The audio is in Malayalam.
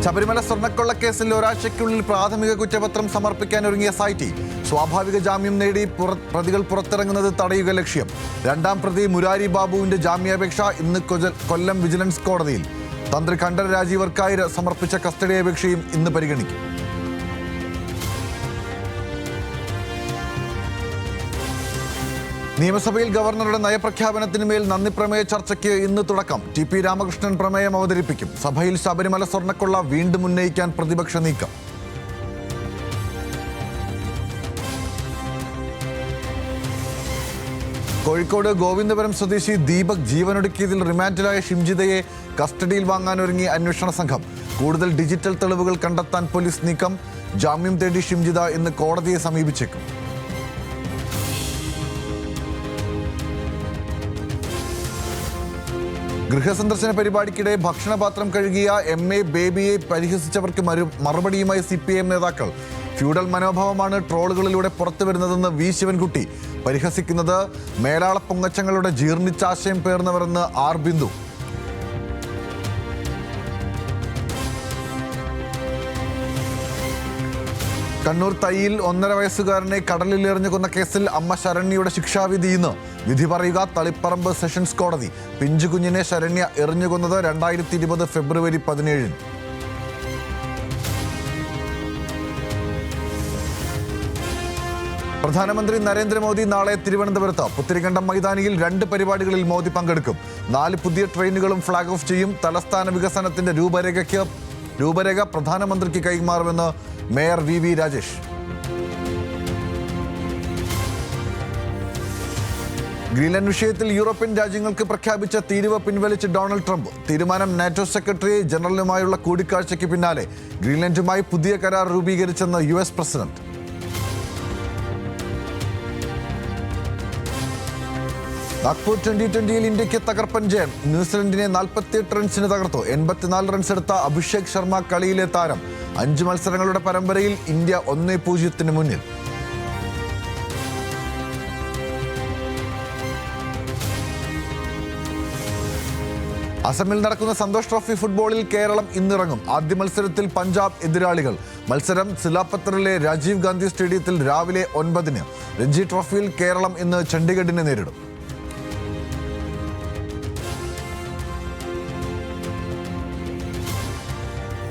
ശബരിമല സ്വർണ്ണക്കൊള്ളക്കേസിൽ ഒരാഴ്ചയ്ക്കുള്ളിൽ പ്രാഥമിക കുറ്റപത്രം സമർപ്പിക്കാനൊരുങ്ങിയ SIT സ്വാഭാവിക ജാമ്യം നേടി പ്രതികൾ പുറത്തിറങ്ങുന്നത് തടയുക ലക്ഷ്യം. രണ്ടാം പ്രതി മുരാരി ബാബുവിന്റെ ജാമ്യാപേക്ഷ ഇന്ന് കൊല്ലം വിജിലൻസ് കോടതിയിൽ. തന്ത്രി കണ്ഠരര് രാജീവർക്കായി സമർപ്പിച്ച കസ്റ്റഡി അപേക്ഷയും ഇന്ന് പരിഗണിക്കും. നിയമസഭയിൽ ഗവർണറുടെ നയപ്രഖ്യാപനത്തിനുമേൽ നന്ദിപ്രമേയ ചർച്ചയ്ക്ക് ഇന്ന് തുടക്കം. TP രാമകൃഷ്ണൻ പ്രമേയം അവതരിപ്പിക്കും. സഭയിൽ ശബരിമല സ്വർണ്ണക്കൊള്ള വീണ്ടും ഉന്നയിക്കാൻ പ്രതിപക്ഷ നീക്കം. കോഴിക്കോട് ഗോവിന്ദപുരം സ്വദേശി ദീപക് ജീവനൊടുക്കിയതിൽ റിമാൻഡിലായ ഷിംജിതയെ കസ്റ്റഡിയിൽ വാങ്ങാനൊരുങ്ങി അന്വേഷണ സംഘം. കൂടുതൽ ഡിജിറ്റൽ തെളിവുകൾ കണ്ടെത്താൻ പോലീസ് നീക്കം. ജാമ്യം തേടി ഷിംജിത ഇന്ന് കോടതിയെ സമീപിച്ചേക്കും. ഗൃഹസന്ദർശന പരിപാടിക്കിടെ ഭക്ഷണപാത്രം കഴുകിയ MA ബേബിയെ പരിഹസിച്ചവർക്ക് മറുപടിയുമായി CPIM നേതാക്കൾ. ഫ്യൂഡൽ മനോഭാവമാണ് ട്രോളുകളിലൂടെ പുറത്തുവരുന്നതെന്ന് V ശിവൻകുട്ടി. പരിഹസിക്കുന്നത് മേലാള പൊങ്ങച്ചങ്ങളുടെ ജീർണിച്ചാശയം പേർന്നവരെന്ന് R ബിന്ദു. കണ്ണൂർ തയ്യിൽ 1.5 വയസ്സുകാരനെ കടലിലെറിഞ്ഞു കൊന്ന കേസിൽ അമ്മ ശരണ്യയുടെ ശിക്ഷാവിധി ഇന്ന്. വിധി പറയുക തളിപ്പറമ്പ് സെഷൻസ് കോടതി. പിഞ്ചുകുഞ്ഞിനെ ശരണ്യ എറിഞ്ഞുകൊന്നത് 2020 ഫെബ്രുവരി 17. പ്രധാനമന്ത്രി നരേന്ദ്രമോദി നാളെ തിരുവനന്തപുരത്ത്. പുത്തരിക്കണ്ടം മൈതാനിയിൽ 2 പരിപാടികളിൽ മോദി പങ്കെടുക്കും. 4 പുതിയ ട്രെയിനുകളും ഫ്ളാഗ് ഓഫ് ചെയ്യും. തലസ്ഥാന വികസനത്തിന്റെ രൂപരേഖ പ്രധാനമന്ത്രിക്ക് കൈമാറുമെന്ന് മേയർ VV രാജേഷ്. ഗ്രീൻലാൻഡ് വിഷയത്തിൽ യൂറോപ്യൻ രാജ്യങ്ങൾക്ക് പ്രഖ്യാപിച്ച തീരുവ പിൻവലിച്ച് ഡൊണാൾഡ് ട്രംപ്. തീരുമാനം NATO സെക്രട്ടറി ജനറലുമായുള്ള കൂടിക്കാഴ്ചയ്ക്ക് പിന്നാലെ. ഗ്രീൻലാൻഡുമായി പുതിയ കരാർ രൂപീകരിച്ചെന്ന് US പ്രസിഡന്റ്. നാഗ്പൂർ 2020-ൽ ഇന്ത്യക്ക് തകർപ്പൻ ജയം. ന്യൂസിലൻഡിനെ 48 റൺസിന് തകർത്തു. 84 റൺസ് എടുത്ത അഭിഷേക് ശർമ്മ കളിയിലെ താരം. 5 മത്സരങ്ങളുടെ പരമ്പരയിൽ ഇന്ത്യ 1-0 മുന്നിൽ. അസമിൽ നടക്കുന്ന സന്തോഷ് ട്രോഫി ഫുട്ബോളിൽ കേരളം ഇന്നിറങ്ങും. ആദ്യ മത്സരത്തിൽ പഞ്ചാബ് എതിരാളികൾ. മത്സരം സിലാപത്തറിലെ രാജീവ് ഗാന്ധി സ്റ്റേഡിയത്തിൽ രാവിലെ 9-ന്. രഞ്ജി ട്രോഫിയിൽ കേരളം ഇന്ന് ചണ്ഡീഗഡിനെ നേരിടും.